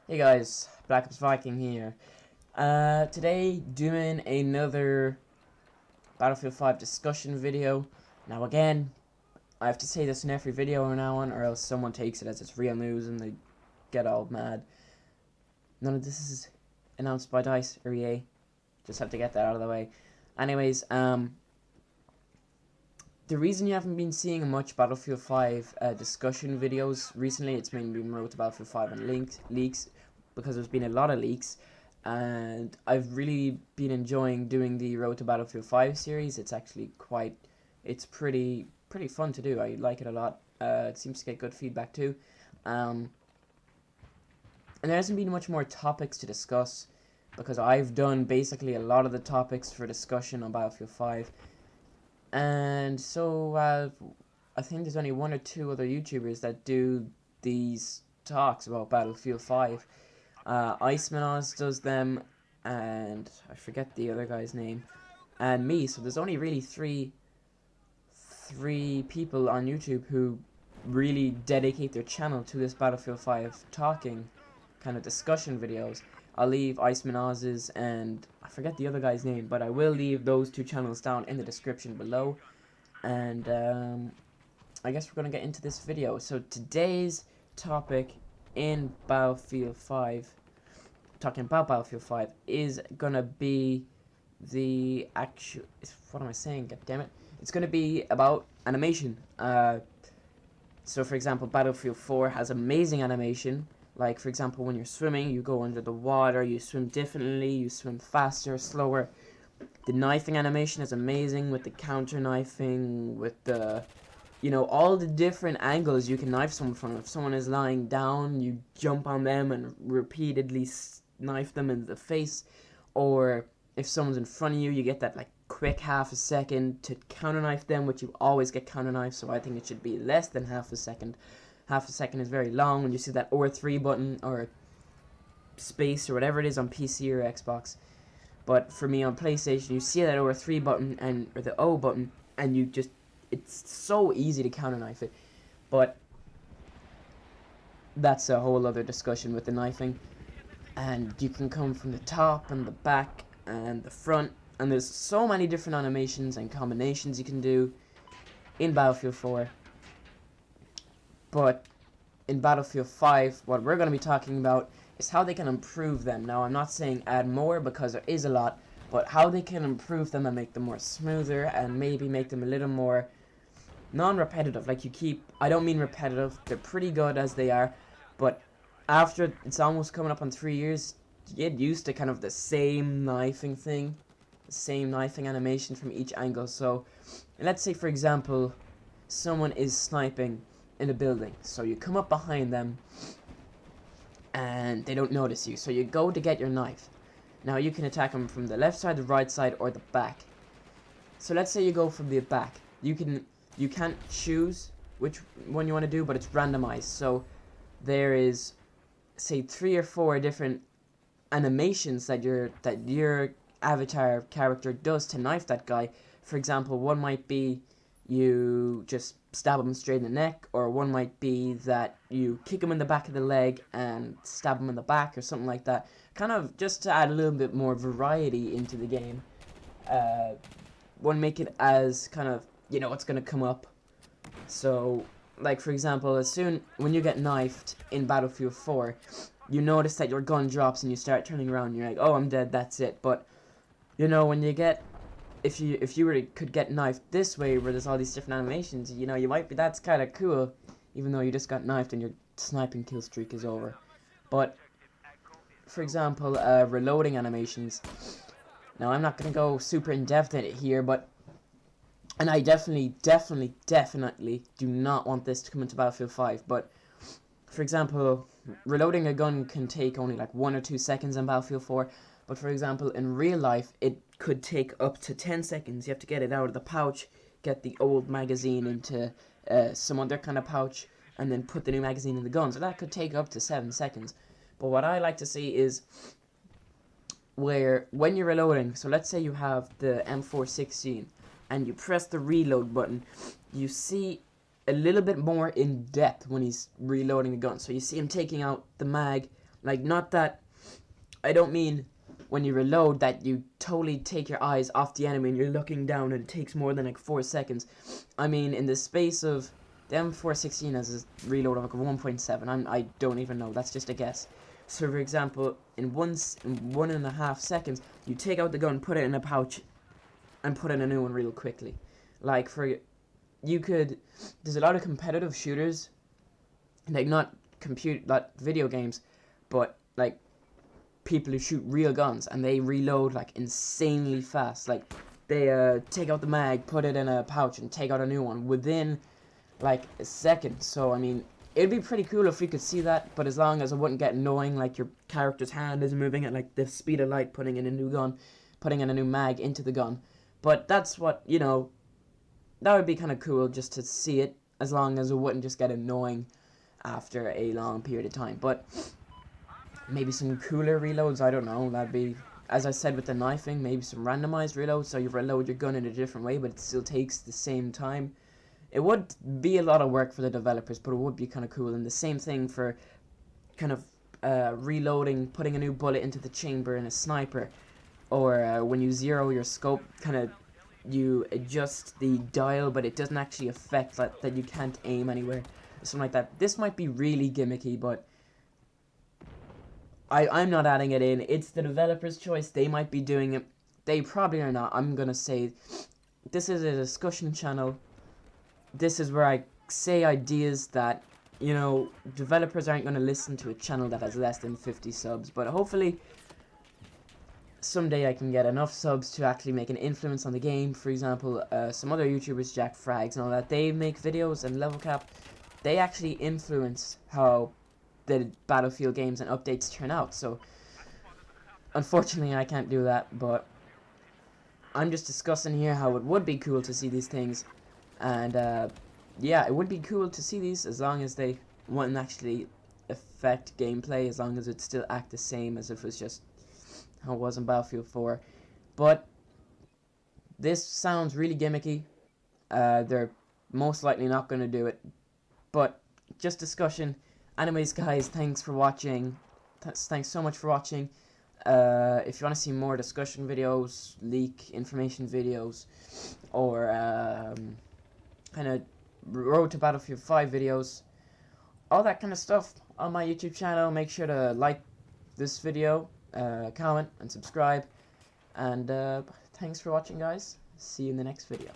Hey guys, Black Ops Viking here. Today doing another Battlefield 5 discussion video. Now again, I have to say this in every video now on, or else someone takes it as it's real news and they get all mad. None of this is announced by DICE or EA. Just have to get that out of the way. Anyways, the reason you haven't been seeing much Battlefield 5 discussion videos recently, it's mainly been Road to Battlefield 5 and leaks, because there's been a lot of leaks, and I've really been enjoying doing the Road to Battlefield 5 series. It's actually it's pretty fun to do. I like it a lot. It seems to get good feedback too. And there hasn't been much more topics to discuss, because I've done basically a lot of the topics for discussion on Battlefield 5. And so I think there's only one or two other YouTubers that do these talks about Battlefield 5. Iceman Oz does them, and I forget the other guy's name, and me. So there's only really three people on YouTube who really dedicate their channel to this Battlefield 5 talking kind of discussion videos. I'll leave Iceman Oz's and I forget the other guy's name, but I will leave those two channels down in the description below. And I guess we're going to get into this video. So today's topic in Battlefield 5, talking about Battlefield 5, is going to be the actual... What am I saying? God damn it. It's going to be about animation. So for example, Battlefield 4 has amazing animation. Like, for example, when you're swimming, you go under the water, you swim differently, you swim faster, slower. The knifing animation is amazing, with the counter knifing, with the, all the different angles you can knife someone from. If someone is lying down, you jump on them and repeatedly knife them in the face. Or if someone's in front of you, you get that, like, quick half a second to counter knife them, which you always get counter knifed, so I think it should be less than half a second. Half a second is very long when you see that R3 button or space or whatever it is on PC or Xbox. But for me on PlayStation, you see that R3 button or the O button, and it's so easy to counter knife it. But that's a whole other discussion with the knifing. And you can come from the top and the back and the front, and there's so many different animations and combinations you can do in Battlefield 4. But in Battlefield 5, what we're going to be talking about is how they can improve them. Now, I'm not saying add more, because there is a lot, but how they can improve them and make them more smoother, and maybe make them a little more non-repetitive. Like, I don't mean repetitive, they're pretty good as they are, but after it's almost coming up on 3 years, you get used to kind of the same knifing thing, the same knifing animation from each angle. So, let's say, for example, someone is sniping in a building, so you come up behind them and they don't notice you, so you go to get your knife. Now you can attack them from the left side, the right side, or the back. So let's say you go from the back. You can't choose which one you want to do, but it's randomized. So there is, say, 3 or 4 different animations that your avatar character does to knife that guy. For example, one might be you just stab him straight in the neck, or one might be that you kick him in the back of the leg and stab him in the back, or something like that. Kind of just to add a little bit more variety into the game. One, make it as kind of, what's going to come up. So, like, for example, when you get knifed in Battlefield 4, you notice that your gun drops and you start turning around and you're like, oh, I'm dead, that's it. But, when you get... If you could get knifed this way, where there's all these different animations, you might be, that's kind of cool, even though you just got knifed and your sniping kill streak is over. But, for example, reloading animations. Now, I'm not going to go super in-depth in it here, but, and I definitely do not want this to come into Battlefield 5, but, for example, reloading a gun can take only like 1 or 2 seconds in Battlefield 4, but for example, in real life, it could take up to 10 seconds. You have to get it out of the pouch, get the old magazine into some other kind of pouch, and then put the new magazine in the gun. So that could take up to 7 seconds. But what I like to see is where, when you're reloading, so let's say you have the M416, and you press the reload button, you see a little bit more in depth when he's reloading the gun. So you see him taking out the mag, Like, not that, I don't mean when you reload that you totally take your eyes off the enemy and you're looking down and it takes more than like 4 seconds. I mean, in the space of, the M416 has a reload of like 1.7. I don't even know, that's just a guess. So for example, in 1.5 seconds, you take out the gun, put it in a pouch, and put in a new one real quickly. Like, there's a lot of competitive shooters, like not video games, but like people who shoot real guns, and they reload like insanely fast. Like, they take out the mag, put it in a pouch, and take out a new one within like a second. So I mean, it'd be pretty cool if we could see that, but as long as it wouldn't get annoying, like your character's hand is moving at like the speed of light, putting in a new gun, putting in a new mag into the gun. But that's what, you know, that would be kind of cool just to see it, as long as it wouldn't just get annoying after a long period of time. But maybe some cooler reloads, I don't know, that'd be, as I said with the knifing, maybe some randomized reloads, so you reload your gun in a different way, but it still takes the same time. It would be a lot of work for the developers, but it would be kind of cool. And the same thing for kind of reloading, putting a new bullet into the chamber in a sniper, or when you zero your scope, kind of you adjust the dial, but it doesn't actually affect that you can't aim anywhere, something like that. This might be really gimmicky, but I'm not adding it in. It's the developer's choice. They might be doing it. They probably are not. I'm gonna say this is a discussion channel. This is where I say ideas that, you know, developers aren't going to listen to a channel that has less than 50 subs. But hopefully, someday I can get enough subs to actually make an influence on the game. For example, some other YouTubers, Jack Frags and all that, they make videos, and Level Cap, they actually influence how the Battlefield games and updates turn out. So, unfortunately, I can't do that, but I'm just discussing here how it would be cool to see these things. And yeah, it would be cool to see these, as long as they wouldn't actually affect gameplay, as long as it still act the same as if it was just how it was in Battlefield 4. But this sounds really gimmicky. They're most likely not going to do it, but just discussion. Anyways, guys, thanks for watching. Thanks so much for watching. If you want to see more discussion videos, leak information videos, or kind of Road to Battlefield 5 videos, all that kind of stuff on my YouTube channel, make sure to like this video, comment, and subscribe. And thanks for watching, guys. See you in the next video.